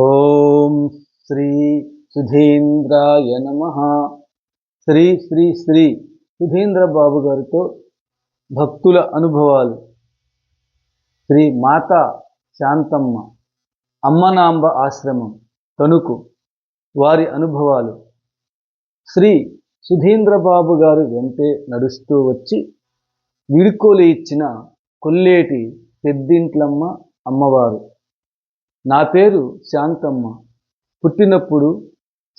ఓం శ్రీ సుధీంద్రాయ నమః. శ్రీ శ్రీ శ్రీ సుధీంద్ర బాబు గారితో భక్తుల అనుభవాలు. శ్రీ మాతా శాంతమ్మ అమ్మనాంబ ఆశ్రమం తణుకు వారి అనుభవాలు. శ్రీ సుధీంద్రబాబు గారు వెంటే నడుస్తూ వచ్చి వీడుకోలు ఇచ్చిన కొల్లేటి పెద్దింట్లమ్మ అమ్మవారు. నా పేరు శాంతమ్మ. పుట్టినప్పుడు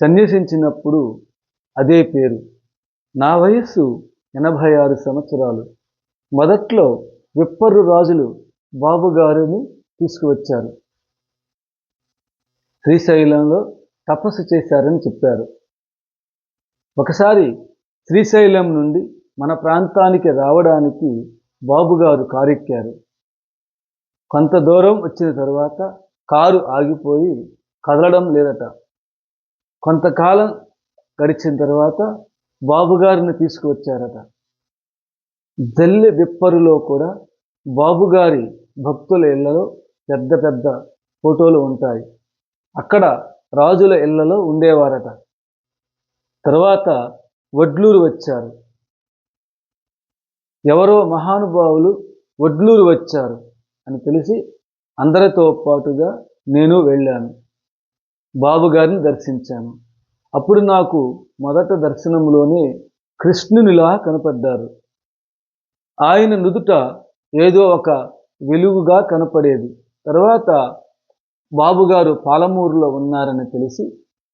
సన్యసించినప్పుడు అదే పేరు. నా వయస్సు 86 సంవత్సరాలు. మొదట్లో విప్పరు రాజులు బాబుగారిని తీసుకువచ్చారు. శ్రీశైలంలో తపస్సు చేశారని చెప్పారు. ఒకసారి శ్రీశైలం నుండి మన ప్రాంతానికి రావడానికి బాబుగారు కారెక్కారు. కొంత దూరం వచ్చిన తర్వాత కారు ఆగిపోయి కదలడం లేదట. కొంతకాలం గడిచిన తర్వాత బాబుగారిని తీసుకువచ్చారట. జల్లి విప్పరులో కూడా బాబుగారి భక్తుల ఇళ్లలో పెద్ద పెద్ద ఫోటోలు ఉంటాయి. అక్కడ రాజుల ఇళ్లలో ఉండేవారట. తర్వాత వడ్లూరు వచ్చారు. ఎవరో మహానుభావులు వడ్లూరు వచ్చారు అని తెలిసి అందరితో పాటుగా నేను వెళ్ళాను. బాబుగారిని దర్శించాను. అప్పుడు నాకు మొదట దర్శనంలోనే కృష్ణునిలా కనపడ్డారు. ఆయన నుదుట ఏదో ఒక వెలుగుగా కనపడేది. తర్వాత బాబుగారు పాలమూరులో ఉన్నారని తెలిసి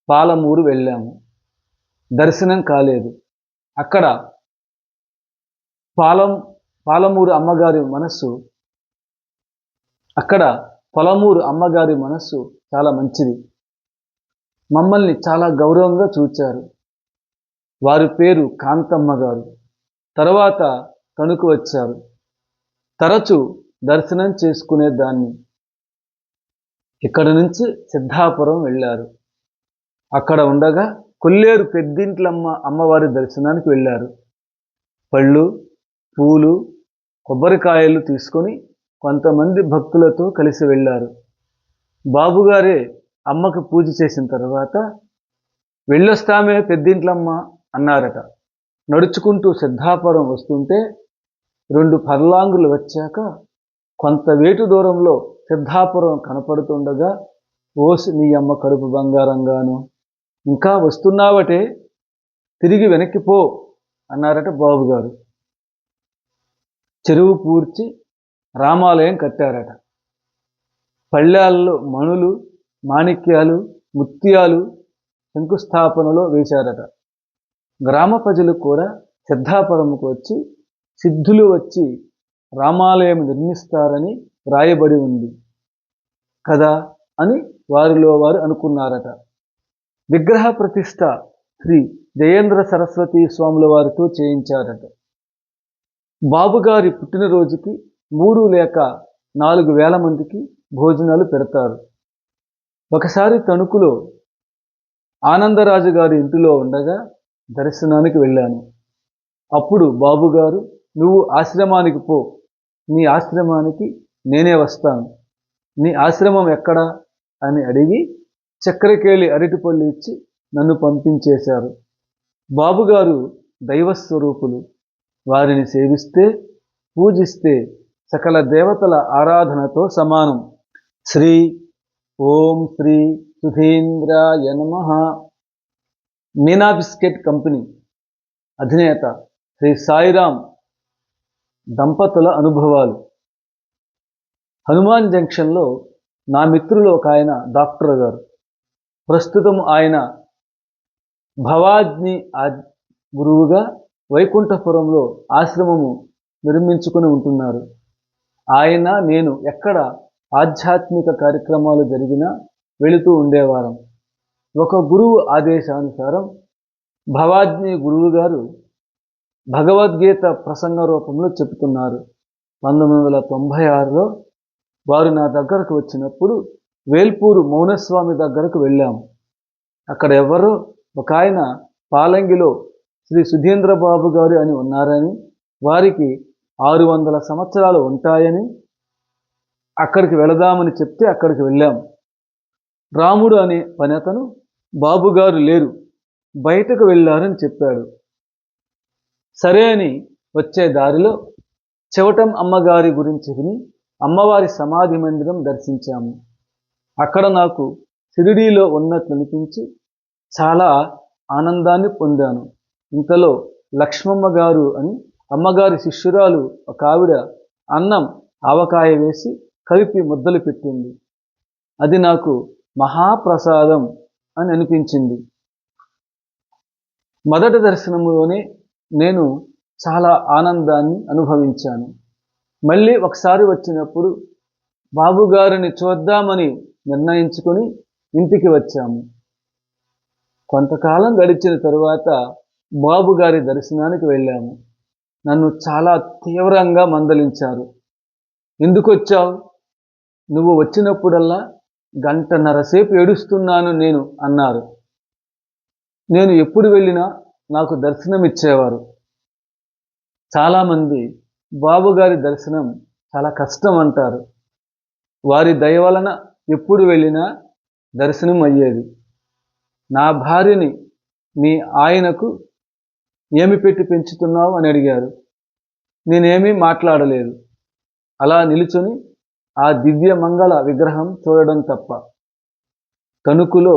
పాలమూరు వెళ్ళాము. దర్శనం కాలేదు. అక్కడ పొలమూరు అమ్మగారి మనస్సు చాలా మంచిది. మమ్మల్ని చాలా గౌరవంగా చూచారు. వారి పేరు కాంతమ్మ గారు. తర్వాత తణుకు వచ్చారు. తరచూ దర్శనం చేసుకునేదాన్ని. ఇక్కడి నుంచి సిద్ధాపురం వెళ్ళారు. అక్కడ ఉండగా కొల్లేరు పెద్దింట్లమ్మ అమ్మవారి దర్శనానికి వెళ్ళారు. పళ్ళు, పూలు, కొబ్బరికాయలు తీసుకొని కొంతమంది భక్తులతో కలిసి వెళ్ళారు. బాబుగారే అమ్మకు పూజ చేసిన తర్వాత వెళ్ళొస్తామే పెద్దింట్లమ్మ అన్నారట. నడుచుకుంటూ సిద్ధాపురం వస్తుంటే 2 పర్లాంగులు వచ్చాక కొంత వేటు దూరంలో సిద్ధాపురం కనపడుతుండగా, ఓసి నీ అమ్మ కడుపు బంగారంగాను, ఇంకా వస్తున్నావటే, తిరిగి వెనక్కిపో అన్నారట బాబుగారు. చెరువు పూడ్చి రామాలయం కట్టారట. పళ్ళాల్లో మణులు, మాణిక్యాలు, ముత్యాలు శంకుస్థాపనలో వేశారట. గ్రామ ప్రజలు కూడా సిద్ధాపురంకు వచ్చి సిద్ధులు వచ్చి రామాలయం నిర్మిస్తారని వ్రాయబడి ఉంది కదా అని వారిలో వారు అనుకున్నారట. విగ్రహ ప్రతిష్ఠ శ్రీ జయేంద్ర సరస్వతి స్వాముల వారితో చేయించారట. బాబుగారి పుట్టినరోజుకి 3 లేక 4 వేల మందికి భోజనాలు పెడతారు. ఒకసారి తణుకులో ఆనందరాజు గారి ఇంటిలో ఉండగా దర్శనానికి వెళ్ళాను. అప్పుడు బాబుగారు, నువ్వు ఆశ్రమానికి పో, నీ ఆశ్రమానికి నేనే వస్తాను, నీ ఆశ్రమం ఎక్కడా అని అడిగి చక్కెరకేళి అరటిపళ్ళు ఇచ్చి నన్ను పంపించేశారు. బాబుగారు దైవస్వరూపులు. వారిని సేవిస్తే, పూజిస్తే సకల దేవతల ఆరాధనతో సమానం. శ్రీ ఓం శ్రీ సుధీంద్రాయ నమః. మీనా బిస్కెట్ కంపెనీ అధినేత శ్రీ సాయిరాం దంపతుల అనుభవాలు. హనుమాన్ జంక్షన్లో నా మిత్రులు ఒక ఆయన డాక్టర్ గారు. ప్రస్తుతం ఆయన భవాజ్ని గురువుగా వైకుంఠపురంలో ఆశ్రమము నిర్మించుకుని ఉంటున్నారు. ఆయన నేను ఎక్కడ ఆధ్యాత్మిక కార్యక్రమాలు జరిగినా వెళుతూ ఉండేవారం. ఒక గురువు ఆదేశానుసారం భవాజ్ని గురువు గారు భగవద్గీత ప్రసంగ రూపంలో చెబుతున్నారు. 1996లో వారు నా దగ్గరకు వచ్చినప్పుడు వేల్పూరు మౌనస్వామి దగ్గరకు వెళ్ళాము. అక్కడ ఎవరో ఒక ఆయన పాలంగిలో శ్రీ సుధీంద్రబాబు గారు అని ఉన్నారని, వారికి 600 సంవత్సరాలు ఉంటాయని, అక్కడికి వెళదామని చెప్తే అక్కడికి వెళ్ళాము. రాముడు అనే పని అతను బాబుగారు లేరు, బయటకు వెళ్ళారని చెప్పాడు. సరే అని వచ్చే దారిలో చెవటం అమ్మగారి గురించి విని అమ్మవారి సమాధి మందిరం దర్శించాము. అక్కడ నాకు షిరిడీలో ఉన్నట్లు అనిపించి చాలా ఆనందాన్ని పొందాను. ఇంతలో లక్ష్మమ్మ గారు అని అమ్మగారి శిష్యురాలు ఒక ఆవిడ అన్నం ఆవకాయ వేసి కలిపి ముద్దలు పెట్టింది. అది నాకు మహాప్రసాదం అని అనిపించింది. మొదటి దర్శనంలోనే నేను చాలా ఆనందాన్ని అనుభవించాను. మళ్ళీ ఒకసారి వచ్చినప్పుడు బాబుగారిని చూద్దామని నిర్ణయించుకొని ఇంటికి వచ్చాము. కొంతకాలం గడిచిన తరువాత బాబుగారి దర్శనానికి వెళ్ళాము. నన్ను చాలా తీవ్రంగా మందలించారు. ఎందుకు వచ్చావు? నువ్వు వచ్చినప్పుడల్లా గంటన్నర సేపు ఏడుస్తున్నాను నేను అన్నారు. నేను ఎప్పుడు వెళ్ళినా నాకు దర్శనం ఇచ్చేవారు. చాలామంది బాబుగారి దర్శనం చాలా కష్టం అంటారు. వారి దయ వలన ఎప్పుడు వెళ్ళినా దర్శనం అయ్యేది. నా భార్యని మీ ఆయనకు ఏమి పెట్టి పెంచుతున్నావు అని అడిగారు. నేనేమీ మాట్లాడలేదు. అలా నిలుచొని ఆ దివ్య మంగళ విగ్రహం చూడడం తప్ప. తణుకులో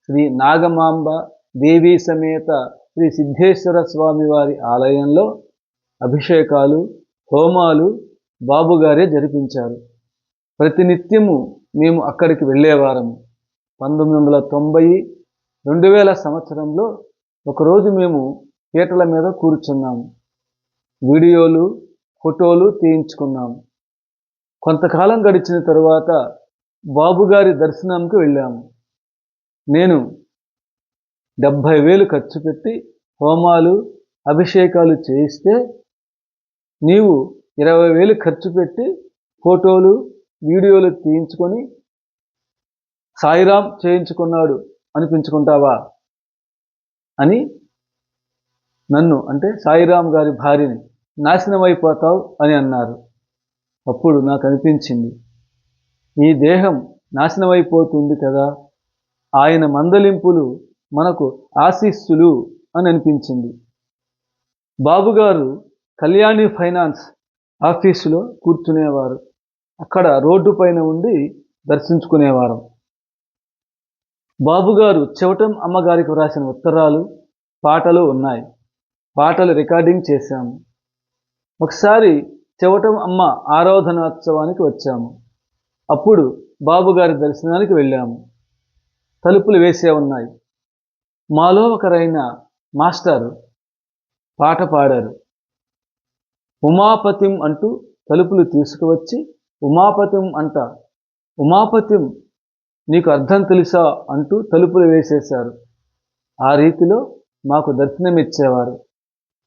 శ్రీ నాగమాంబ దేవీ సమేత శ్రీ సిద్ధేశ్వర స్వామి వారి ఆలయంలో అభిషేకాలు, హోమాలు బాబుగారే జరిపించారు. ప్రతినిత్యము మేము అక్కడికి వెళ్ళేవారము. 1990, 2000 సంవత్సరంలో ఒకరోజు మేము పీటల మీద కూర్చున్నాము. వీడియోలు, ఫోటోలు తీయించుకున్నాము. కొంతకాలం గడిచిన తరువాత బాబుగారి దర్శనంకి వెళ్ళాము. నేను 70,000 ఖర్చు పెట్టి హోమాలు, అభిషేకాలు చేయిస్తే నీవు 20,000 ఖర్చు పెట్టి ఫోటోలు, వీడియోలు తీయించుకొని సాయిరాం చేయించుకున్నాడు అనిపించుకుంటావా అని నన్ను, అంటే సాయిరాం గారి భార్యని, నాశనం అయిపోతావు అని అన్నారు. అప్పుడు నాకు అనిపించింది, ఈ దేహం నాశనం అయిపోతుంది కదా, ఆయన మందలింపులు మనకు ఆశీస్సులు అని అనిపించింది. బాబుగారు కళ్యాణి ఫైనాన్స్ ఆఫీసులో కూర్చునేవారు. అక్కడ రోడ్డు పైన ఉండి దర్శించుకునేవారు. బాబుగారు చెవటం అమ్మగారికి వ్రాసిన ఉత్తరాలు, పాటలు ఉన్నాయి. పాటలు రికార్డింగ్ చేశాము. ఒకసారి చెవటం అమ్మ ఆరాధనోత్సవానికి వచ్చాము. అప్పుడు బాబుగారి దర్శనానికి వెళ్ళాము. తలుపులు వేసే ఉన్నాయి. మాలో ఒకరైన మాస్టర్ పాట పాడారు. ఉమాపతిం అంటూ తలుపులు తీసుకువచ్చి ఉమాపతిం అంట, ఉమాపతిం నీకు అర్థం తెలుసా అంటూ తలుపులు వేసేశారు. ఆ రీతిలో మాకు దర్శనమిచ్చేవారు.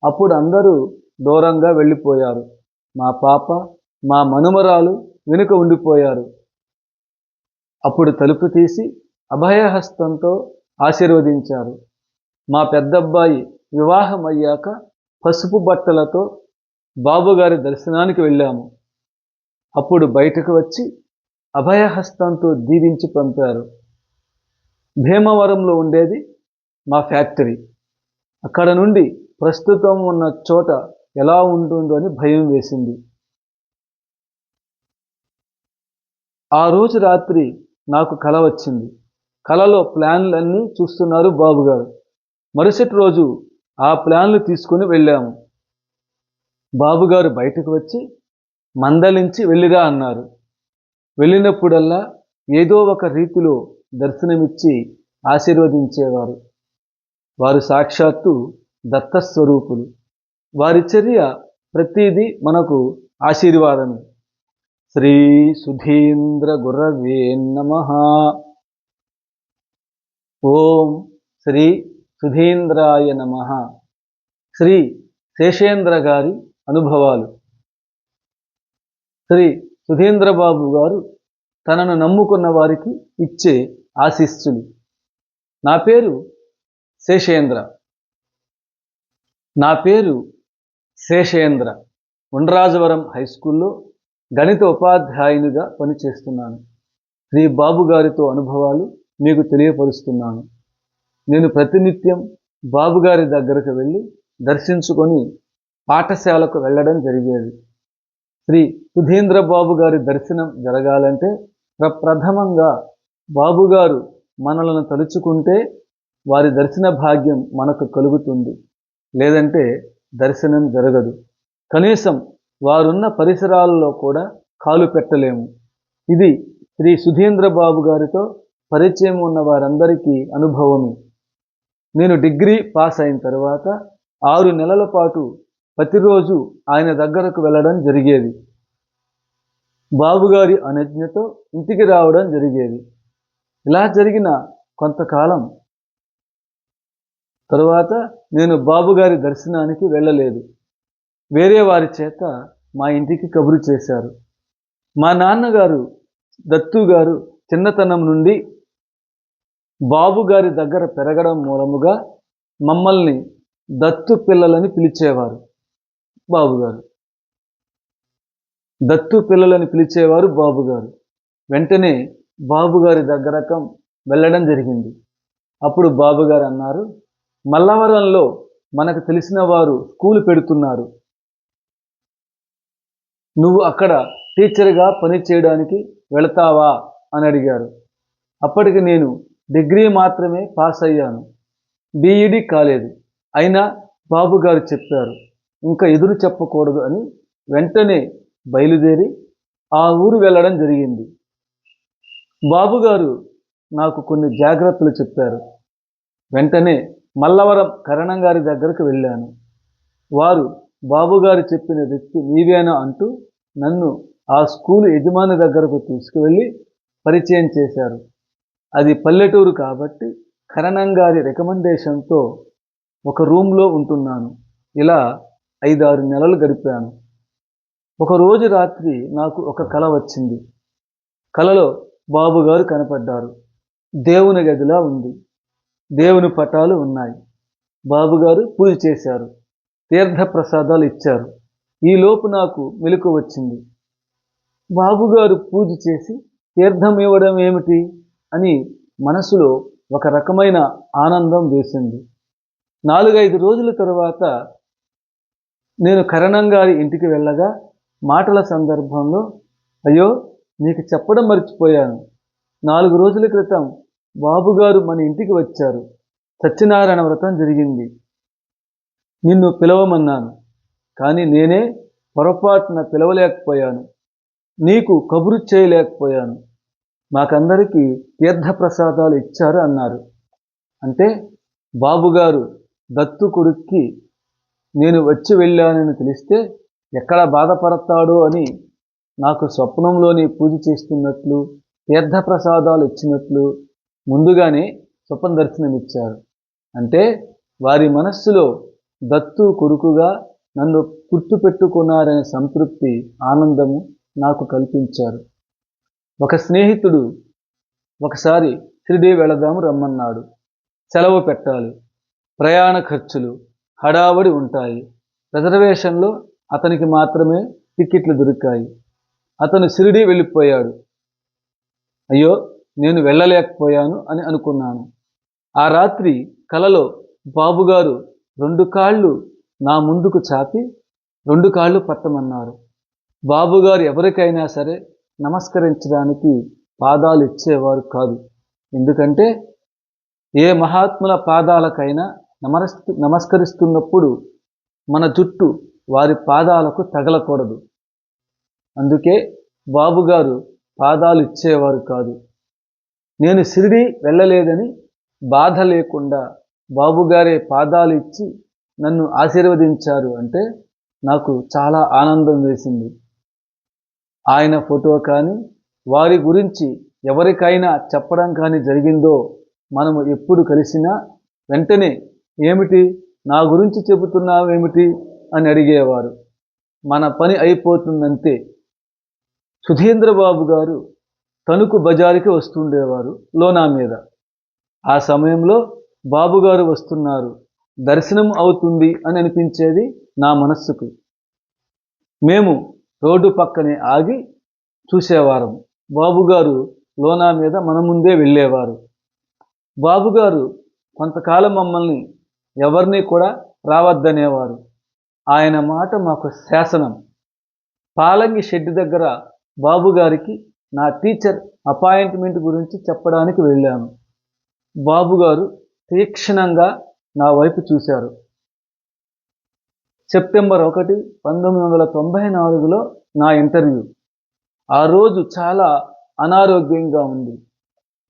అప్పుడు అందరూ దూరంగా వెళ్ళిపోయారు. మా పాప, మా మనుమరాలు వెనుక ఉండిపోయారు. అప్పుడు తలుపు తీసి అభయహస్తంతో ఆశీర్వదించారు. మా పెద్దబ్బాయి వివాహం అయ్యాక పసుపు బట్టలతో బాబుగారి దర్శనానికి వెళ్ళాము. అప్పుడు బయటకు వచ్చి అభయహస్తంతో దీవించి పంపారు. భీమవరంలో ఉండేది మా ఫ్యాక్టరీ. అక్కడ నుండి ప్రస్తుతం ఉన్న చోట ఎలా ఉంటుందో అని భయం వేసింది. ఆ రోజు రాత్రి నాకు కల వచ్చింది. కలలో ప్లాన్లన్నీ చూస్తున్నారు బాబుగారు. మరుసటి రోజు ఆ ప్లాన్లు తీసుకుని వెళ్ళాము. బాబుగారు బయటకు వచ్చి మందలించి వెళ్ళిరా అన్నారు. వెళ్ళినప్పుడల్లా ఏదో ఒక రీతిలో దర్శనమిచ్చి ఆశీర్వదించేవారు. వారు సాక్షాత్తు దత్తస్వరూపులు. వారి చర్య ప్రతిదీ మనకు ఆశీర్వాదమే. శ్రీ సుధీంద్ర గురవే నమః. ఓం శ్రీ సుధీంద్రాయ నమః. శ్రీ శేషేంద్ర గారి అనుభవాలు. శ్రీ సుధీంద్రబాబు గారు తనను నమ్ముకున్న వారికి ఇచ్చే ఆశీస్సులు. నా పేరు శేషేంద్ర. ఉండ్రాజవరం హై స్కూల్లో గణిత ఉపాధ్యాయునిగా పనిచేస్తున్నాను. శ్రీ బాబు గారితో అనుభవాలు మీకు తెలియపరుస్తున్నాను. నేను ప్రతినిత్యం బాబుగారి దగ్గరకు వెళ్ళి దర్శించుకొని పాఠశాలకు వెళ్ళడం జరిగేది. శ్రీ సుధీంద్ర బాబు గారి దర్శనం జరగాలంటే ప్రప్రథమంగా బాబుగారు మనలను తలుచుకుంటే వారి దర్శన భాగ్యం మనకు కలుగుతుంది. లేదంటే దర్శనం జరగదు. కనీసం వారున్న పరిసరాలలో కూడా కాలు పెట్టలేము. ఇది శ్రీ సుధీంద్ర బాబు గారితో పరిచయం ఉన్న వారందరికీ అనుభవమే. నేను డిగ్రీ పాస్ అయిన తర్వాత 6 నెలల పాటు ప్రతిరోజు ఆయన దగ్గరకు వెళ్ళడం జరిగేది. బాబుగారి అనుజ్ఞతో ఇంటికి రావడం జరిగేది. ఇలా జరిగిన కొంతకాలం తరువాత నేను బాబుగారి దర్శనానికి వెళ్ళలేదు. వేరే వారి చేత మా ఇంటికి కబురు చేశారు. మా నాన్నగారు దత్తు గారు చిన్నతనం నుండి బాబుగారి దగ్గర పెరగడం మూలముగా మమ్మల్ని దత్తు పిల్లలని పిలిచేవారు. బాబుగారు దత్తు పిల్లలని పిలిచేవారు బాబుగారు. వెంటనే బాబుగారి దగ్గరకు వెళ్ళడం జరిగింది. అప్పుడు బాబుగారు అన్నారు, మల్లవరంలో మనకు తెలిసిన వారు స్కూల్ పెడుతున్నారు, నువ్వు అక్కడ టీచర్గా పని చేయడానికి వెళతావా అని అడిగారు. అప్పటికి నేను డిగ్రీ మాత్రమే పాస్ అయ్యాను, బీఈడీ కాలేదు. అయినా బాబుగారు చెప్పారు, ఇంకా ఎదురు చెప్పకూడదు అని వెంటనే బయలుదేరి ఆ ఊరు వెళ్ళడం జరిగింది. బాబుగారు నాకు కొన్ని జాగ్రత్తలు చెప్పారు. వెంటనే మల్లవరం కరణం గారి దగ్గరకు వెళ్ళాను. వారు బాబుగారు చెప్పిన వ్యక్తి నీవేనా అంటూ నన్ను ఆ స్కూల్ యజమాని దగ్గరకు తీసుకువెళ్ళి పరిచయం చేశారు. అది పల్లెటూరు కాబట్టి కరణం గారి రికమెండేషన్తో ఒక రూమ్లో ఉంటున్నాను. ఇలా 5-6 నెలలు గడిపాను. ఒకరోజు రాత్రి నాకు ఒక కల వచ్చింది. కలలో బాబుగారు కనపడ్డారు. దేవుని గదిలా ఉంది. దేవుని పటాలు ఉన్నాయి. బాబుగారు పూజ చేశారు, తీర్థ ప్రసాదాలు ఇచ్చారు. ఈలోపు నాకు మెలకువ వచ్చింది. బాబుగారు పూజ చేసి తీర్థం ఇవ్వడం ఏమిటి అని మనసులో ఒక రకమైన ఆనందం వేసింది. 4-5 రోజుల తరువాత నేను కరణం గారి ఇంటికి వెళ్ళగా మాటల సందర్భంలో, అయ్యో నీకు చెప్పడం మర్చిపోయాను, 4 రోజుల క్రితం బాబుగారు మన ఇంటికి వచ్చారు, సత్యనారాయణ వ్రతం జరిగింది, నిన్ను పిలవమన్నాను, కానీ నేనే పొరపాటున పిలవలేకపోయాను, నీకు కబురు చేయలేకపోయాను, మాకందరికీ తీర్థప్రసాదాలు ఇచ్చారు అన్నారు. అంటే బాబుగారు దత్తు కొడుక్కి నేను వచ్చి వెళ్ళానని తెలిస్తే ఎక్కడ బాధపడతాడో అని నాకు స్వప్నంలోనే పూజ చేస్తున్నట్లు, తీర్థప్రసాదాలు ఇచ్చినట్లు ముందుగానే స్వప్న దర్శనం ఇచ్చారు. అంటే వారి మనస్సులో దత్తు కొడుకుగా నన్ను గుర్తుపెట్టుకున్నారనే సంతృప్తి, ఆనందము నాకు కల్పించారు. ఒక స్నేహితుడు ఒకసారి షిరిడీ వెళదాము రమ్మన్నాడు. సెలవు పెట్టాలి, ప్రయాణ ఖర్చులు హడావడి ఉంటాయి. రిజర్వేషన్లో అతనికి మాత్రమే టికెట్లు దొరికాయి. అతను షిరిడీ వెళ్ళిపోయాడు. అయ్యో నేను వెళ్ళలేకపోయాను అని అనుకున్నాను. ఆ రాత్రి కలలో బాబుగారు 2 కాళ్ళు నా ముందుకు చాపి 2 కాళ్ళు పట్టమన్నారు. బాబుగారు ఎవరికైనా సరే నమస్కరించడానికి పాదాలు ఇచ్చేవారు కాదు. ఎందుకంటే ఏ మహాత్ముల పాదాలకైనా నమస్కరిస్తున్నప్పుడు మన జుట్టు వారి పాదాలకు తగలకూడదు. అందుకే బాబుగారు పాదాలు ఇచ్చేవారు కాదు. నేను షిరిడీ వెళ్ళలేదని బాధ లేకుండా బాబుగారే పాదాలు ఇచ్చి నన్ను ఆశీర్వదించారు అంటే నాకు చాలా ఆనందం వేసింది. ఆయన ఫోటో కానీ వారి గురించి ఎవరికైనా చెప్పడం కానీ జరిగిందో మనము ఎప్పుడు కలిసినా వెంటనే ఏమిటి నా గురించి చెబుతున్నావేమిటి అని అడిగేవారు. మన పని అయిపోతుందంతే. సుధీంద్ర బాబు గారు తణుకు బజారుకి వస్తుండేవారు లోనా మీద. ఆ సమయంలో బాబుగారు వస్తున్నారు, దర్శనం అవుతుంది అని అనిపించేది నా మనస్సుకు. మేము రోడ్డు పక్కనే ఆగి చూసేవారం. బాబుగారు లోనా మీద మన ముందే వెళ్ళేవారు. బాబుగారు కొంతకాలం మమ్మల్ని ఎవరిని కూడా రావద్దనేవారు. ఆయన మాట మాకు శాసనం. పాలంగి షెడ్ దగ్గర బాబుగారికి నా టీచర్ అపాయింట్మెంట్ గురించి చెప్పడానికి వెళ్ళాను. బాబుగారు తీక్షణంగా నా వైపు చూశారు. సెప్టెంబర్ 1, 1994లో నా ఇంటర్వ్యూ. ఆ రోజు చాలా అనారోగ్యంగా ఉంది.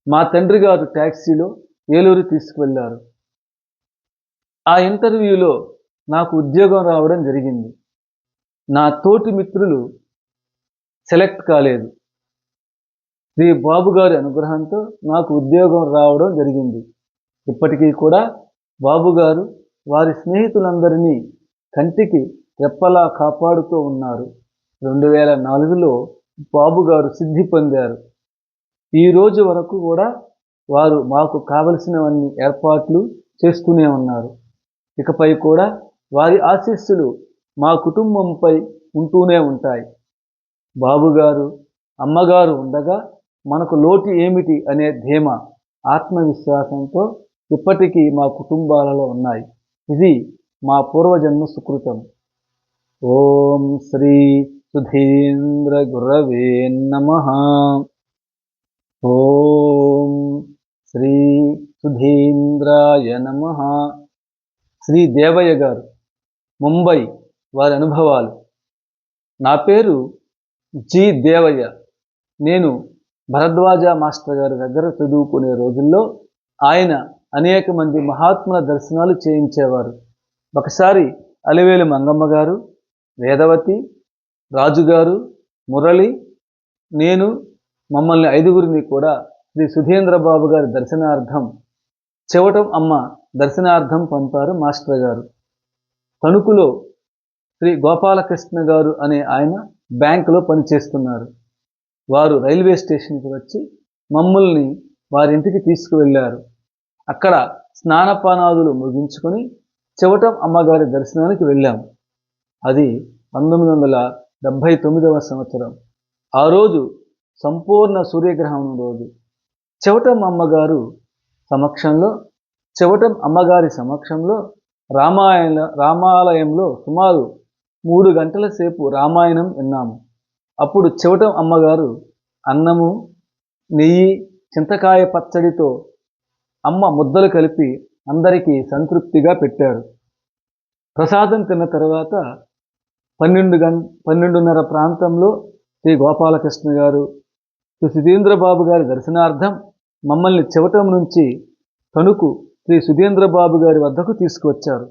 మా తండ్రి గారు ట్యాక్సీలో ఏలూరు తీసుకువెళ్ళారు. ఆ ఇంటర్వ్యూలో నాకు ఉద్యోగం రావడం జరిగింది. నా తోటి మిత్రులు సెలెక్ట్ కాలేదు. శ్రీ బాబుగారి అనుగ్రహంతో నాకు ఉద్యోగం రావడం జరిగింది. ఇప్పటికీ కూడా బాబుగారు వారి స్నేహితులందరినీ కంటికి రెప్పలా కాపాడుతూ ఉన్నారు. 2004లో బాబుగారు సిద్ధి పొందారు. ఈ రోజు వరకు కూడా వారు మాకు కావలసినవన్నీ ఏర్పాట్లు చేస్తూనే ఉన్నారు. ఇకపై కూడా వారి ఆశీస్సులు మా కుటుంబంపై ఉంటూనే ఉంటాయి. బాబుగారు, అమ్మగారు ఉండగా మనకు లోటు ఏమిటి అనే ధీమా, ఆత్మవిశ్వాసంతో ఇప్పటికీ మా కుటుంబాలలో ఉన్నాయి. ఇది మా పూర్వజన్మ సుకృతం. ఓం శ్రీ సుధీంద్ర గురవే నమః. ఓం శ్రీ సుధీంద్రాయ నమః. శ్రీ దేవయ్య గారు, ముంబై, వారి అనుభవాలు. నా పేరు జి దేవయ్య. నేను భరద్వాజ మాస్టర్ గారి దగ్గర చదువుకునే రోజుల్లో ఆయన అనేక మంది మహాత్ముల దర్శనాలు చేయించేవారు. ఒకసారి అలివేలు మంగమ్మ గారు, వేదవతి, రాజుగారు, మురళి, నేను, మమ్మల్ని 5గురిని కూడా శ్రీ సుధీంద్ర బాబు గారి దర్శనార్థం, చెవటం అమ్మ దర్శనార్థం పంపారు మాస్టర్ గారు. తణుకులో శ్రీ గోపాలకృష్ణ గారు అనే ఆయన బ్యాంకులో పనిచేస్తున్నారు. వారు రైల్వే స్టేషన్కి వచ్చి మమ్మల్ని వారింటికి తీసుకువెళ్ళారు. అక్కడ స్నానపానాదులు ముగించుకొని చెవటం అమ్మగారి దర్శనానికి వెళ్ళాము. అది 1979వ సంవత్సరం. ఆ రోజు సంపూర్ణ సూర్యగ్రహణం రోజు. చెవటం అమ్మగారి సమక్షంలో రామాలయంలో సుమారు 3 గంటల సేపు రామాయణం విన్నాము. అప్పుడు చెవటం అమ్మగారు అన్నము, నెయ్యి, చింతకాయ పచ్చడితో అమ్మ ముద్దలు కలిపి అందరికీ సంతృప్తిగా పెట్టారు. ప్రసాదం తిన్న తర్వాత 12:30 ప్రాంతంలో శ్రీ గోపాలకృష్ణ గారు, శ్రీ సుధీంద్రబాబు గారి దర్శనార్థం మమ్మల్ని చెవటం నుంచి తణుకు శ్రీ సుధీంద్రబాబు గారి వద్దకు తీసుకువచ్చారు.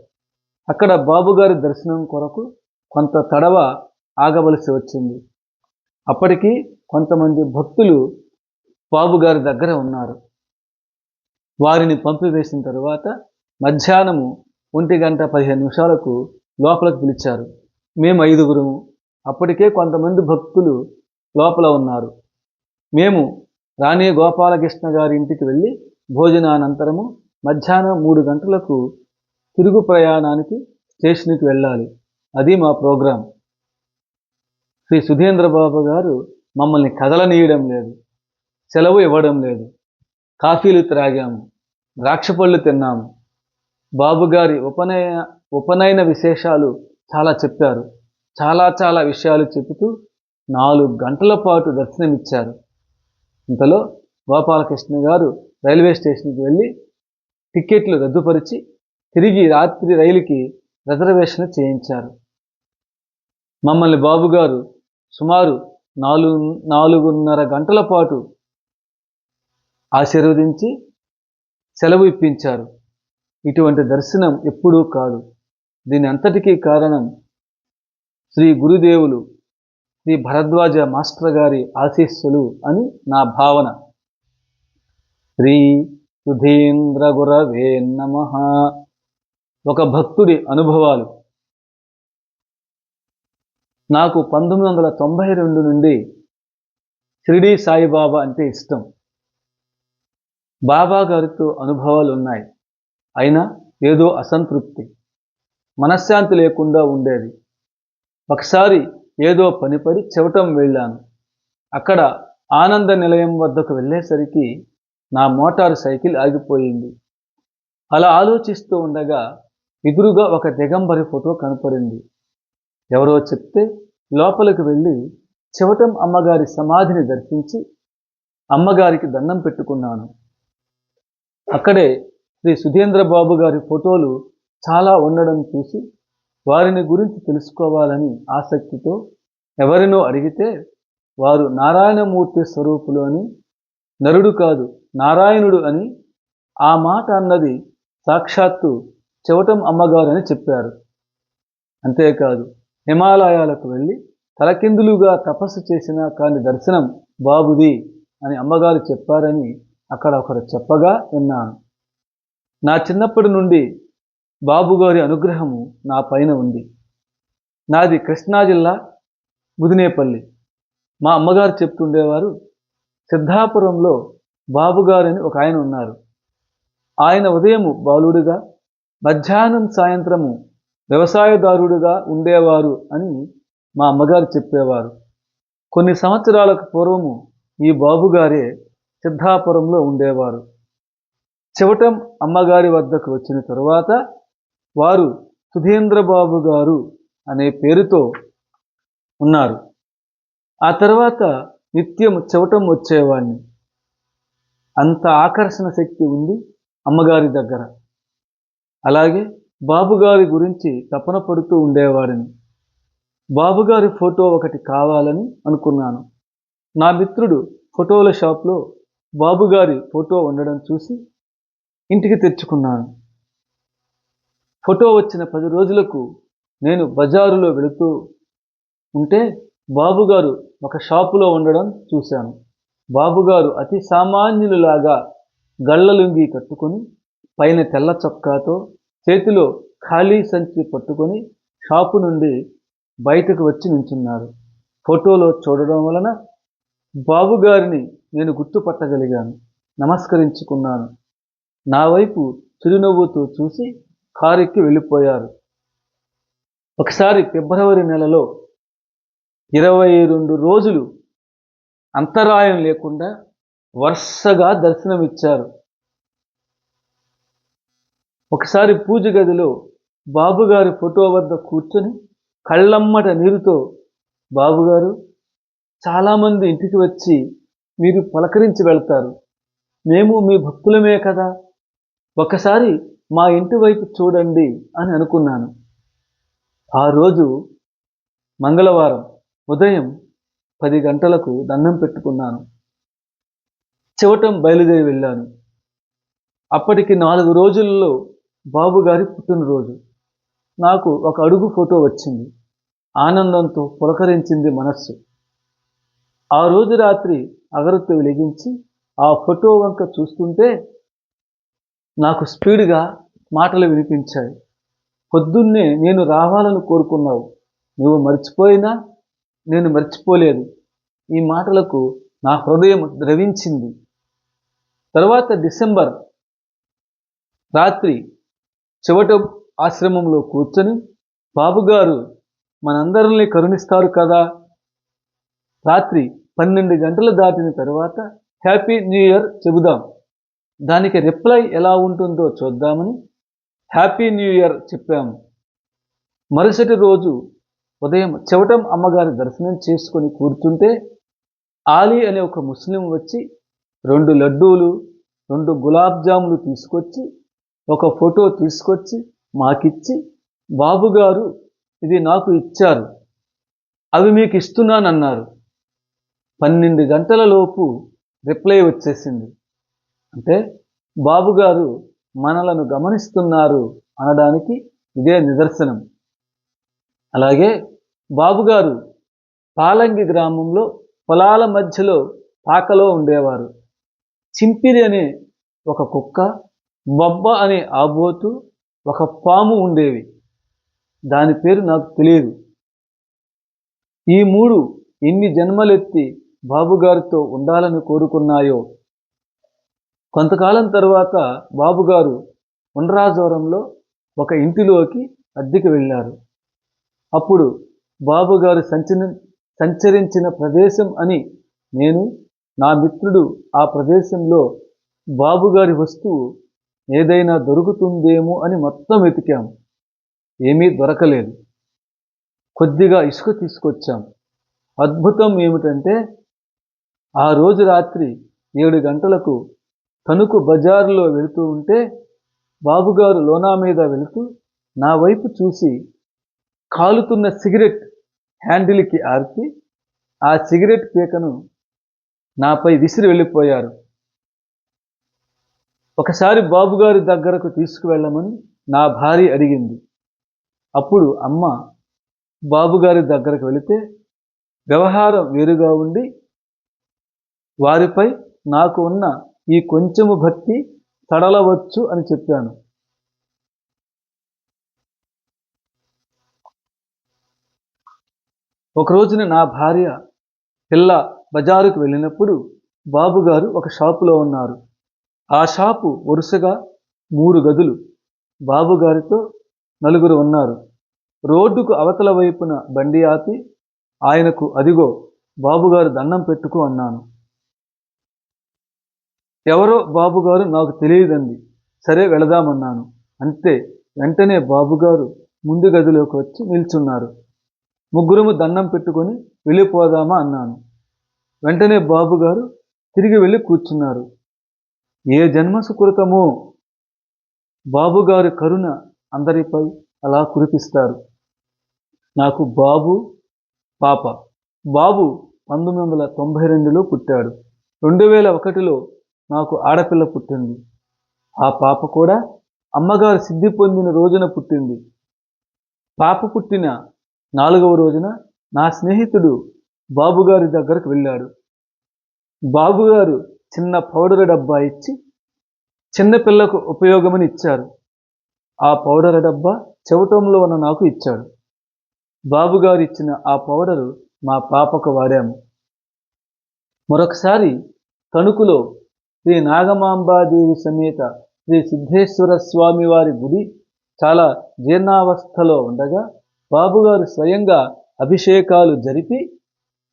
అక్కడ బాబుగారి దర్శనం కొరకు కొంత తడవ ఆగవలసి వచ్చింది. అప్పటికి కొంతమంది భక్తులు బాబుగారి దగ్గర ఉన్నారు. వారిని పంపివేసిన తరువాత మధ్యాహ్నము 1:15 లోపలికి పిలిచారు. మేము 5గురము. అప్పటికే కొంతమంది భక్తులు లోపల ఉన్నారు. మేము రాణి గోపాలకృష్ణ గారి ఇంటికి వెళ్ళి భోజనానంతరము మధ్యాహ్నం 3 గంటలకు తిరుగు ప్రయాణానికి స్టేషన్కి వెళ్ళాలి. అది మా ప్రోగ్రాం. శ్రీ సుధీంద్రబాబు గారు మమ్మల్ని కదలనీయడం లేదు, సెలవు ఇవ్వడం లేదు. కాఫీలు త్రాగాము, ద్రాక్ష పళ్ళు తిన్నాము. బాబుగారి ఉపనయన విశేషాలు చాలా చెప్పారు. చాలా విషయాలు చెబుతూ 4 గంటల పాటు దర్శనమిచ్చారు. ఇంతలో గోపాలకృష్ణ గారు రైల్వే స్టేషన్కి వెళ్ళి టిక్కెట్లు రద్దుపరిచి తిరిగి రాత్రి రైలుకి రిజర్వేషన్ చేయించారు. మమ్మల్ని బాబుగారు సుమారు 4:30 గంటల పాటు ఆశీర్వదించి సెలవు ఇప్పించారు. ఇటువంటి దర్శనం ఎప్పుడూ కాదు. దీని అంతటికీ కారణం శ్రీ గురుదేవులు శ్రీ భరద్వాజ మాస్టర్ గారి ఆశీస్సులు అని నా భావన. శ్రీ సుధీంద్ర గురవే నమః. ఒక భక్తుడి అనుభవాలు. నాకు 1992 నుండి షిరిడీ సాయిబాబా అంటే ఇష్టం. బాబా గారితో అనుభవాలు ఉన్నాయి. అయినా ఏదో అసంతృప్తి, మనశ్శాంతి లేకుండా ఉండేది. ఒకసారి ఏదో పనిపడి చెవటం వెళ్ళాను. అక్కడ ఆనంద నిలయం వద్దకు వెళ్ళేసరికి నా మోటారు సైకిల్ ఆగిపోయింది. అలా ఆలోచిస్తూ ఉండగా ఎదురుగా ఒక దిగంబరి ఫోటో కనపడింది. ఎవరో చెప్తే లోపలికి వెళ్ళి చెవటం అమ్మగారి సమాధిని దర్శించి అమ్మగారికి దండం పెట్టుకున్నాను. అక్కడే శ్రీ సుధీంద్ర బాబు గారి ఫోటోలు చాలా ఉండడం చూసి వారిని గురించి తెలుసుకోవాలని ఆసక్తితో ఎవరినో అడిగితే వారు నారాయణమూర్తి స్వరూపులు అని, నరుడు కాదు నారాయణుడు అని, ఆ మాట అన్నది సాక్షాత్తు చెవటం అమ్మగారు అని చెప్పారు. అంతేకాదు హిమాలయాలకు వెళ్ళి తలకిందులుగా తపస్సు చేసినా కాని దర్శనం బాబుది అని అమ్మగారు చెప్పారని అక్కడ ఒకరు చెప్పగా విన్నాను. నా చిన్నప్పటి నుండి బాబుగారి అనుగ్రహము నా పైన ఉంది. నాది కృష్ణా జిల్లా ముదినేపల్లి. మా అమ్మగారు చెప్తుండేవారు, సిద్ధాపురంలో బాబుగారని ఒక ఆయన ఉన్నారు. ఆయన ఉదయము బాలుడిగా, మధ్యాహ్నం సాయంత్రము వ్యవసాయదారుడుగా ఉండేవారు అని మా అమ్మగారు చెప్పేవారు. కొన్ని సంవత్సరాలకు పూర్వము ఈ బాబుగారే సిద్ధాపురంలో ఉండేవారు. చెవటం అమ్మగారి వద్దకు వచ్చిన తరువాత వారు సుధీంద్ర బాబు గారు అనే పేరుతో ఉన్నారు. ఆ తర్వాత నిత్యం చెవటం వచ్చేవాడిని. అంత ఆకర్షణ శక్తి ఉంది అమ్మగారి దగ్గర. అలాగే బాబుగారి గురించి తపన పడుతూ ఉండేవాడిని. బాబుగారి ఫోటో ఒకటి కావాలని అనుకున్నాను. నా మిత్రుడు ఫోటోల షాప్లో బాబుగారి ఫోటో ఉండడం చూసి ఇంటికి తెచ్చుకున్నాను. ఫోటో వచ్చిన 10 రోజులకు నేను బజారులో వెళుతూ ఉంటే బాబుగారు ఒక షాపులో ఉండడం చూశాను. బాబుగారు అతి సామాన్యులులాగా గళ్ళలుంగి కట్టుకొని పైన తెల్ల చొక్కాతో చేతిలో ఖాళీ సంచి పట్టుకొని షాపు నుండి బయటకు వచ్చి నించున్నారు. ఫోటోలో చూడడం వలన బాబుగారిని నేను గుర్తుపట్టగలిగాను. నమస్కరించుకున్నాను. నా వైపు చిరునవ్వుతూ చూసి కారెక్కి వెళ్ళిపోయారు. ఒకసారి ఫిబ్రవరి నెలలో 22 రోజులు అంతరాయం లేకుండా వరుసగా దర్శనమిచ్చారు. ఒకసారి పూజ గదిలో బాబుగారి ఫోటో వద్ద కూర్చొని కళ్ళమ్మట నీరుతో, బాబుగారు, చాలామంది ఇంటికి వచ్చి మీరు పలకరించి వెళ్తారు, మేము మీ భక్తులమే కదా, ఒకసారి మా ఇంటి వైపు చూడండి అని అనుకున్నాను. ఆ రోజు మంగళవారం ఉదయం 10 గంటలకు దండం పెట్టుకున్నాను. చెవటం బయలుదేరి వెళ్ళాను. అప్పటికి 4 రోజుల్లో బాబుగారి పుట్టినరోజు. నాకు ఒక అడుగు ఫోటో వచ్చింది. ఆనందంతో పులకరించింది మనస్సు. ఆ రోజు రాత్రి అగరొత్తి వెలిగించి ఆ ఫోటో వంక చూస్తుంటే నాకు స్పీడ్గా మాటలు వినిపించాయి. పొద్దున్నే నేను రావాలని కోరుకున్నావు, నువ్వు మర్చిపోయినా నేను మర్చిపోలేదు. ఈ మాటలకు నా హృదయం ద్రవించింది. తర్వాత డిసెంబర్ రాత్రి చెవటం ఆశ్రమంలో కూర్చొని బాబుగారు మనందరినీ కరుణిస్తారు కదా, రాత్రి 12 గంటలు దాటిన తర్వాత హ్యాపీ న్యూ ఇయర్ చెబుదాం, దానికి రిప్లై ఎలా ఉంటుందో చూద్దామని హ్యాపీ న్యూ ఇయర్ చెప్పాము. మరుసటి రోజు ఉదయం చెవటం అమ్మగారి దర్శనం చేసుకొని కూర్చుంటే ఆలీ అనే ఒక ముస్లిం వచ్చి 2 లడ్డూలు 2 గులాబ్ జాములు తీసుకొచ్చి ఒక ఫోటో తీసుకొచ్చి మాకిచ్చి, బాబుగారు ఇది నాకు ఇచ్చారు, అవి మీకు ఇస్తున్నానన్నారు. 12 గంటల లోపు రిప్లై వచ్చేసింది. అంటే బాబుగారు మనలను గమనిస్తున్నారు అనడానికి ఇదే నిదర్శనం. అలాగే బాబుగారు పాలంగి గ్రామంలో పొలాల మధ్యలో పాకలో ఉండేవారు. చింపిరి అనే ఒక కుక్క, బొబ్బ అనే ఆబోతు, ఒక పాము ఉండేవి. దాని పేరు నాకు తెలియదు. ఈ 3 ఎన్ని జన్మలెత్తి బాబుగారితో ఉండాలని కోరుకున్నాయో. కొంతకాలం తర్వాత బాబుగారు ఉండ్రాజవరంలో ఒక ఇంటిలోకి అద్దెకి వెళ్ళారు. అప్పుడు బాబుగారు సంచరించిన ప్రదేశం అని నేను, నా మిత్రుడు ఆ ప్రదేశంలో బాబుగారి వస్తువు ఏదైనా దొరుకుతుందేమో అని మొత్తం వెతికాం. ఏమీ దొరకలేదు. కొద్దిగా ఇసుక తీసుకొచ్చాం. అద్భుతం ఏమిటంటే ఆ రోజు రాత్రి 7 గంటలకు తణుకు బజారులో వెళుతూ ఉంటే బాబుగారు లోనా మీద వెళుతూ నా వైపు చూసి కాలుతున్న సిగరెట్ హ్యాండిల్కి ఆర్పి ఆ సిగరెట్ పీకను నాపై విసిరి వెళ్ళిపోయారు. ఒకసారి బాబుగారి దగ్గరకు తీసుకువెళ్ళమని నా భార్య అడిగింది. అప్పుడు అమ్మ బాబుగారి దగ్గరకు వెళితే వ్యవహారం వేరుగా ఉండి వారిపై నాకు ఉన్న ఈ కొంచెము భక్తి తడలవచ్చు అని చెప్పాను. ఒకరోజున నా భార్య పిల్ల బజారుకు వెళ్ళినప్పుడు బాబుగారు ఒక షాపులో ఉన్నారు. ఆ షాపు వరుసగా 3 గదులు. బాబుగారితో 4 ఉన్నారు. రోడ్డుకు అవతల వైపున బండి ఆపి ఆయనకు అదిగో బాబుగారు దండం పెట్టుకో అన్నాను. ఎవరో బాబుగారు నాకు తెలియదండి. సరే వెళదామన్నాను. అంతే, వెంటనే బాబుగారు ముందు గదిలోకి వచ్చి నిల్చున్నారు. ముగ్గురము దండం పెట్టుకొని వెళ్ళిపోదామా అన్నాను. వెంటనే బాబుగారు తిరిగి వెళ్ళి కూర్చున్నారు. ఏ జన్మ సుకృతమో! బాబుగారి కరుణ అందరిపై అలా కురిపిస్తారు. నాకు బాబు, పాప. బాబు 1992లో పుట్టాడు. 2001లో నాకు ఆడపిల్ల పుట్టింది. ఆ పాప కూడా అమ్మగారు సిద్ధి పొందిన రోజున పుట్టింది. పాప పుట్టిన 4వ రోజున నా స్నేహితుడు బాబుగారి దగ్గరకు వెళ్ళాడు. బాబుగారు చిన్న పౌడర్ డబ్బా ఇచ్చి చిన్నపిల్లకు ఉపయోగమని ఇచ్చారు. ఆ పౌడర్ డబ్బా చెవటంలో ఉన్న నాకు ఇచ్చాడు. బాబుగారు ఇచ్చిన ఆ పౌడరు మా పాపకు వాడాము. మరొకసారి తణుకులో శ్రీ నాగమాంబాదేవి సమేత శ్రీ సిద్ధేశ్వర స్వామి వారి గుడి చాలా జీర్ణావస్థలో ఉండగా బాబుగారు స్వయంగా అభిషేకాలు జరిపి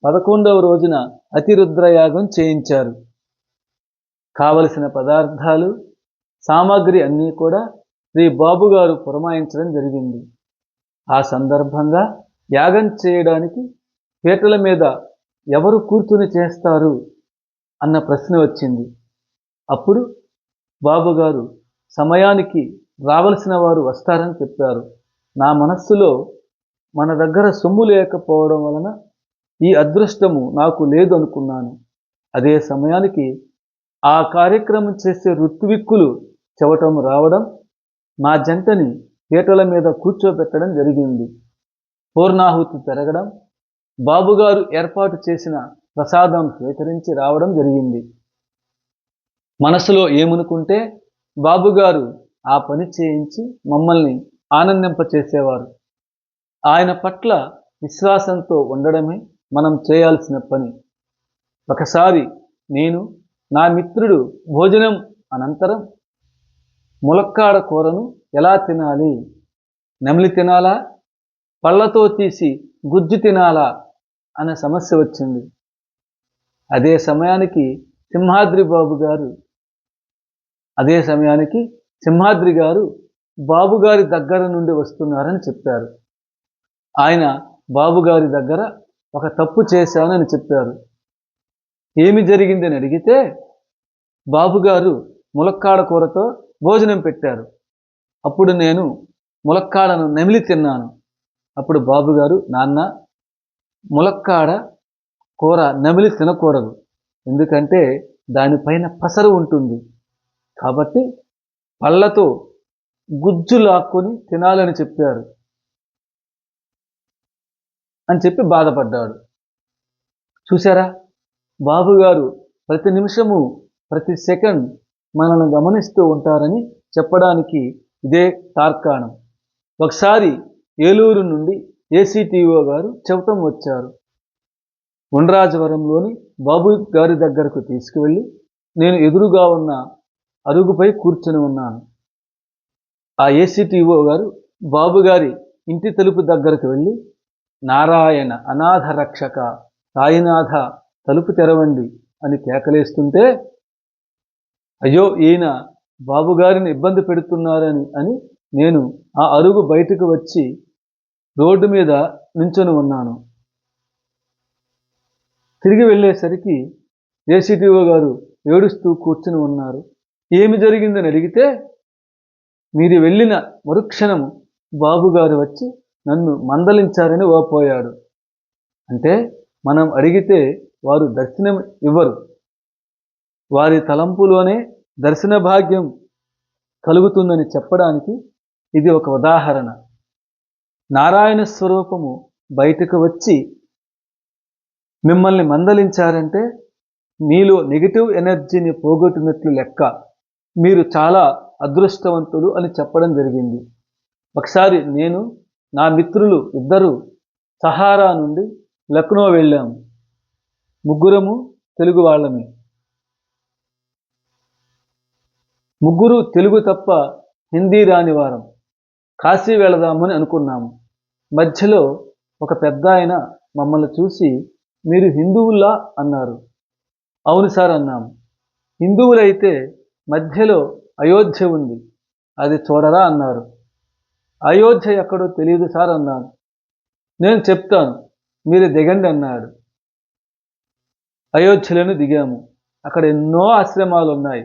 11వ రోజున అతిరుద్రయాగం చేయించారు. కావలసిన పదార్థాలు సామాగ్రి అన్నీ కూడా శ్రీ బాబుగారు పురమాయించడం జరిగింది. ఆ సందర్భంగా యాగం చేయడానికి పీటల మీద ఎవరు కూర్చుని చేస్తారు అన్న ప్రశ్న వచ్చింది. అప్పుడు బాబుగారు సమయానికి రావలసిన వారు వస్తారని చెప్పారు. నా మనస్సులో మన దగ్గర సొమ్ము లేకపోవడం వలన ఈ అదృష్టము నాకు లేదు అనుకున్నాను. అదే సమయానికి ఆ కార్యక్రమం చేసే ఋత్విక్కులు చెవటం రావడం, మా జంటని పీటల మీద కూర్చోబెట్టడం జరిగింది. పూర్ణాహుతి పెరగడం, బాబుగారు ఏర్పాటు చేసిన ప్రసాదం స్వీకరించి రావడం జరిగింది. మనసులో ఏమనుకుంటే బాబుగారు ఆ పని చేయించి మమ్మల్ని ఆనందింపచేసేవారు. ఆయన పట్ల విశ్వాసంతో ఉండడమే మనం చేయాల్సిన పని. ఒకసారి నేను, నా మిత్రుడు భోజనం అనంతరం ములక్కాడ కూరను ఎలా తినాలి, నెమలి తినాలా, పళ్ళతో తీసి గుజ్జు తినాలా అనే సమస్య వచ్చింది. అదే సమయానికి సింహాద్రి గారు బాబుగారి దగ్గర నుండి వస్తున్నారని చెప్పారు. ఆయన బాబుగారి దగ్గర ఒక తప్పు చేశానని చెప్పారు. ఏమి జరిగిందని అడిగితే బాబుగారు ములక్కాడ కూరతో భోజనం పెట్టారు. అప్పుడు నేను ములక్కాడను నెమిలి తిన్నాను. అప్పుడు బాబుగారు, నాన్న, ములక్కాడ కూర నెమిలి తినకూడదు, ఎందుకంటే దానిపైన పసరు ఉంటుంది, కాబట్టి పళ్ళతో గుజ్జు లాక్కొని తినాలని చెప్పారు అని చెప్పి బాధపడ్డాడు. చూసారా, బాబుగారు ప్రతి నిమిషము ప్రతి సెకండ్ మనల్ని గమనిస్తూ ఉంటారని చెప్పడానికి ఇదే తార్కాణం. ఒకసారి ఏలూరు నుండి ఏసీటీఓ గారు చెవటం వచ్చారు. ఉండ్రాజవరంలోని బాబు గారి దగ్గరకు తీసుకువెళ్ళి నేను ఎదురుగా ఉన్న అరుగుపై కూర్చొని ఉన్నాను. ఆ ఏసీటీఓ గారు బాబుగారి ఇంటి తలుపు దగ్గరకు వెళ్ళి, నారాయణ అనాథ రక్షక, సాయినాథ తలుపు తెరవండి అని కేకలేస్తుంటే అయ్యో ఈయన బాబుగారిని ఇబ్బంది పెడుతున్నారని అని నేను ఆ అరుగు బయటకు వచ్చి రోడ్డు మీద నించొని ఉన్నాను. తిరిగి వెళ్ళేసరికి ఏసీటీఓ గారు ఏడుస్తూ కూర్చుని ఉన్నారు. ఏమి జరిగిందని అడిగితే, మీరు వెళ్ళిన మరుక్షణము బాబుగారు వచ్చి నన్ను మందలించారని ఓపోయాడు. అంటే మనం అడిగితే వారు దర్శనం ఇవ్వరు. వారి తలంపులోనే దర్శన భాగ్యం కలుగుతుందని చెప్పడానికి ఇది ఒక ఉదాహరణ. నారాయణ స్వరూపము బయటకు వచ్చి మిమ్మల్ని మందలించారంటే మీలో నెగిటివ్ ఎనర్జీని పోగొట్టినట్లు లెక్క. మీరు చాలా అదృష్టవంతులు అని చెప్పడం జరిగింది. ఒకసారి నేను నా మిత్రులు ఇద్దరు సహారా నుండి లక్నో వెళ్ళాము. ముగ్గురము తెలుగు వాళ్ళమే. ముగ్గురు తెలుగు తప్ప హిందీ రాని వారం. కాశీ వెళదామని అనుకున్నాము. మధ్యలో ఒక పెద్ద ఆయన మమ్మల్ని చూసి, మీరు హిందువులా అన్నారు. అవును సార్ అన్నాము. హిందువులైతే మధ్యలో అయోధ్య ఉంది, అది చూడరా అన్నారు. అయోధ్య ఎక్కడో తెలియదు సార్ అన్నాను. నేను చెప్తాను, మీరు దిగండి అన్నాడు. అయోధ్యలోనే దిగాము. అక్కడ ఎన్నో ఆశ్రమాలు ఉన్నాయి.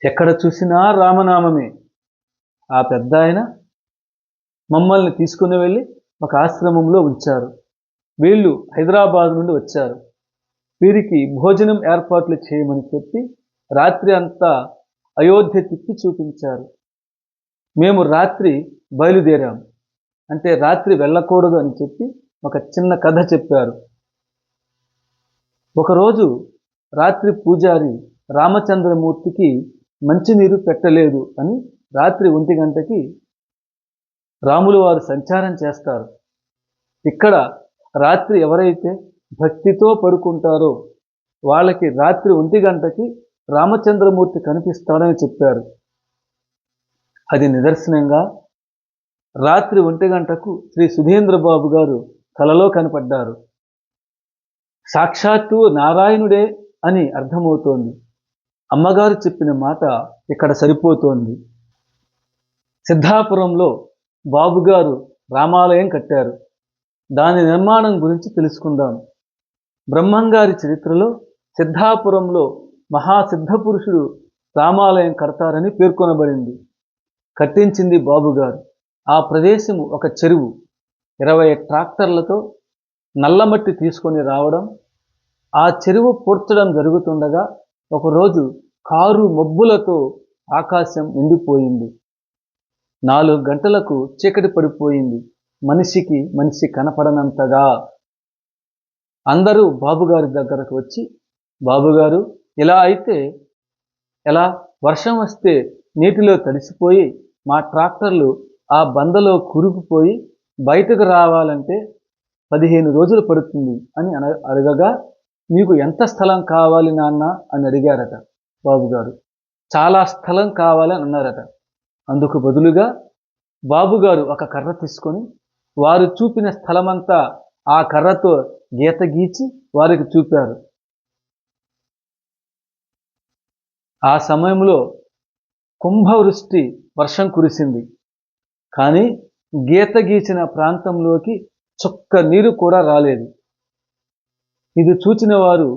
ఎక్కడ చూసినా రామనామమే. ఆ పెద్ద ఆయన మమ్మల్ని తీసుకుని వెళ్ళి ఒక ఆశ్రమంలో ఉంచారు. వీళ్ళు హైదరాబాద్ నుండి వచ్చారు. వీరికి భోజనం ఏర్పాట్లు చేయమని చెప్పి రాత్రి అంతా అయోధ్య తిప్పి చూపించారు. మేము రాత్రి బయలుదేరాం. అంటే రాత్రి వెళ్ళకూడదు అని చెప్పి ఒక చిన్న కథ చెప్పారు. ఒకరోజు రాత్రి పూజారి రామచంద్రమూర్తికి మంచినీరు పెట్టలేదు అని రాత్రి 1 గంటకి రాములు వారు సంచారం చేస్తారు. ఇక్కడ రాత్రి ఎవరైతే భక్తితో పడుకుంటారో వాళ్ళకి రాత్రి 1 గంటకి రామచంద్రమూర్తి కనిపిస్తాడని చెప్పారు. అది నిదర్శనంగా రాత్రి 1 గంటకు శ్రీ సుధీంద్ర బాబు గారు కలలో కనపడ్డారు. సాక్షాత్తు నారాయణుడే అని అర్థమవుతోంది. అమ్మగారు చెప్పిన మాట ఇక్కడ సరిపోతోంది. సిద్ధాపురంలో బాబుగారు రామాలయం కట్టారు. దాని నిర్మాణం గురించి తెలుసుకుందాం. బ్రహ్మంగారి చరిత్రలో సిద్ధాపురంలో మహాసిద్ధపురుషుడు రామాలయం కడతారని పేర్కొనబడింది. కట్టించింది బాబుగారు. ఆ ప్రదేశము ఒక చెరువు. 20 ట్రాక్టర్లతో నల్లమట్టి తీసుకొని రావడం, ఆ చెరువు పూడ్చడం జరుగుతుండగా ఒకరోజు కారు మబ్బులతో ఆకాశం నిండిపోయింది. 4 గంటలకు చీకటి పడిపోయింది. మనిషి కనపడనంతగా. అందరూ బాబుగారి దగ్గరకు వచ్చి, బాబుగారు ఇలా అయితే ఎలా, వర్షం వస్తే నీటిలో తడిసిపోయి మా ట్రాక్టర్లు ఆ బందలో కూరుకుపోయి బయటకు రావాలంటే 15 రోజులు పడుతుంది అని అడగగా, మీకు ఎంత స్థలం కావాలి నాన్న అని అడిగారట బాబుగారు. చాలా స్థలం కావాలని అన్నారట. అందుకు బదులుగా బాబుగారు ఒక కర్ర తీసుకొని వారు చూపిన స్థలమంతా ఆ కర్రతో గీత గీచి వారికి చూపారు. ఆ సమయంలో కుంభవృష్టి వర్షం కురిసింది. కానీ గీత గీచిన ప్రాంతంలోకి చుక్క నీరు కూడా రాలేదు. ఇది చూచిన వారు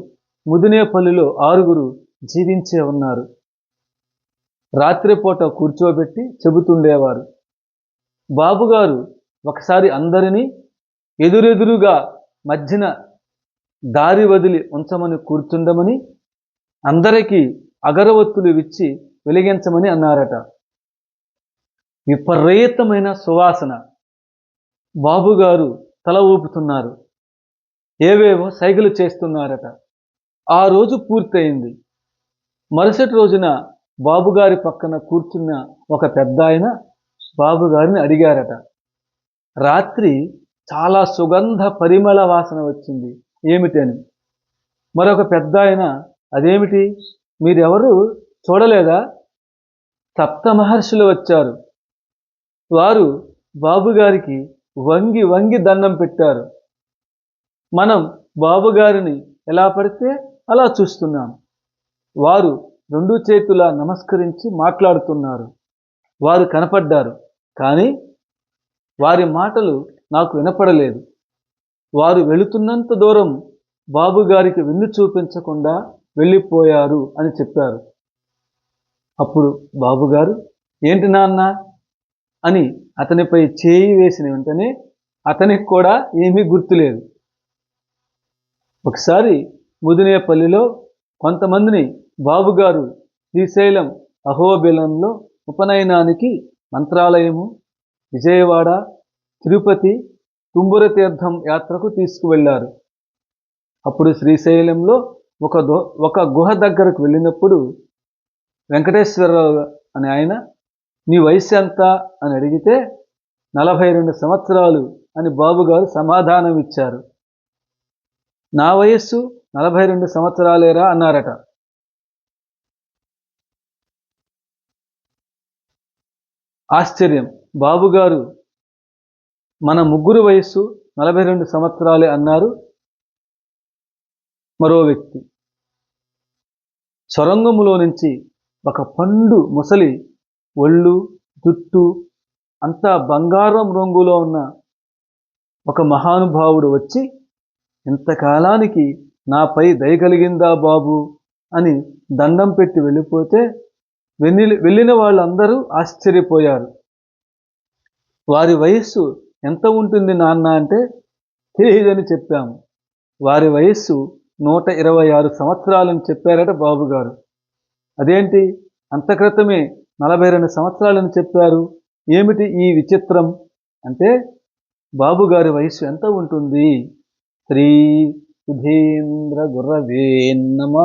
ముదినేపల్లిలో 6 జీవించే ఉన్నారు. రాత్రిపూట కూర్చోబెట్టి చెబుతుండేవారు. బాబుగారు ఒకసారి అందరినీ ఎదురెదురుగా మధ్యన దారి వదిలి ఉంచమని కూర్చుండమని, అందరికీ అగరవత్తులు ఇచ్చి వెలిగించమని అన్నారట. విపరీతమైన సువాసన. బాబుగారు తల ఊపుతున్నారు, ఏవేవో సైగలు చేస్తున్నారట. ఆ రోజు పూర్తయింది. మరుసటి రోజున బాబుగారి పక్కన కూర్చున్న ఒక పెద్ద ఆయన బాబుగారిని అడిగారట. రాత్రి చాలా సుగంధ పరిమళ వాసన వచ్చింది, ఏమిటని. మరొక పెద్ద ఆయన, అదేమిటి, మీరెవరు చూడలేదా? 7 మహర్షులు వచ్చారు. వారు బాబుగారికి వంగి వంగి దండం పెట్టారు. మనం బాబుగారిని ఎలా పడితే అలా చూస్తున్నాం. వారు రెండు చేతులా నమస్కరించి మాట్లాడుతున్నారు. వారు కనపడ్డారు, కానీ వారి మాటలు నాకు వినపడలేదు. వారు వెళుతున్నంత దూరం బాబుగారికి వెన్ను చూపించకుండా వెళ్ళిపోయారు అని చెప్పారు. అప్పుడు బాబుగారు, ఏంటి నాన్న అని అతనిపై చేయి వేసిన వెంటనే అతనికి కూడా ఏమీ గుర్తులేదు. ఒకసారి ముదినేపల్లిలో కొంతమందిని బాబుగారు శ్రీశైలం అహోబిలంలో ఉపనయనానికి మంత్రాలయము, విజయవాడ, తిరుపతి, తుంబుర తీర్థం యాత్రకు తీసుకువెళ్ళారు. అప్పుడు శ్రీశైలంలో ఒక గుహ దగ్గరకు వెళ్ళినప్పుడు వెంకటేశ్వరరావు అనే ఆయన, నీ వయసు ఎంత అని అడిగితే 42 సంవత్సరాలు అని బాబుగారు సమాధానం ఇచ్చారు. నా వయస్సు 42 సంవత్సరాలేరా అన్నారట. ఆశ్చర్యం. బాబుగారు మన ముగ్గురు వయస్సు 42 సంవత్సరాలే అన్నారు మరో వ్యక్తి. సొరంగములో నుంచి ఒక పండు ముసలి ఒళ్ళు, జుట్టు అంతా బంగారం రంగులో ఉన్న ఒక మహానుభావుడు వచ్చి, ఇంతకాలానికి నాపై దయ కలిగిందా బాబు అని దండం పెట్టి వెళ్ళిపోతే వెళ్ళిన వాళ్ళందరూ ఆశ్చర్యపోయారు. వారి వయస్సు ఎంత ఉంటుంది నాన్న అంటే తెలియదని చెప్పాము. వారి వయస్సు 126 సంవత్సరాలని చెప్పారట బాబుగారు. అదేంటి అంత క్రితమే 42 సంవత్సరాలని చెప్పారు, ఏమిటి ఈ విచిత్రం అంటే, బాబుగారి వయస్సు ఎంత ఉంటుంది? శ్రీ సుధీంద్ర గురవే నమః.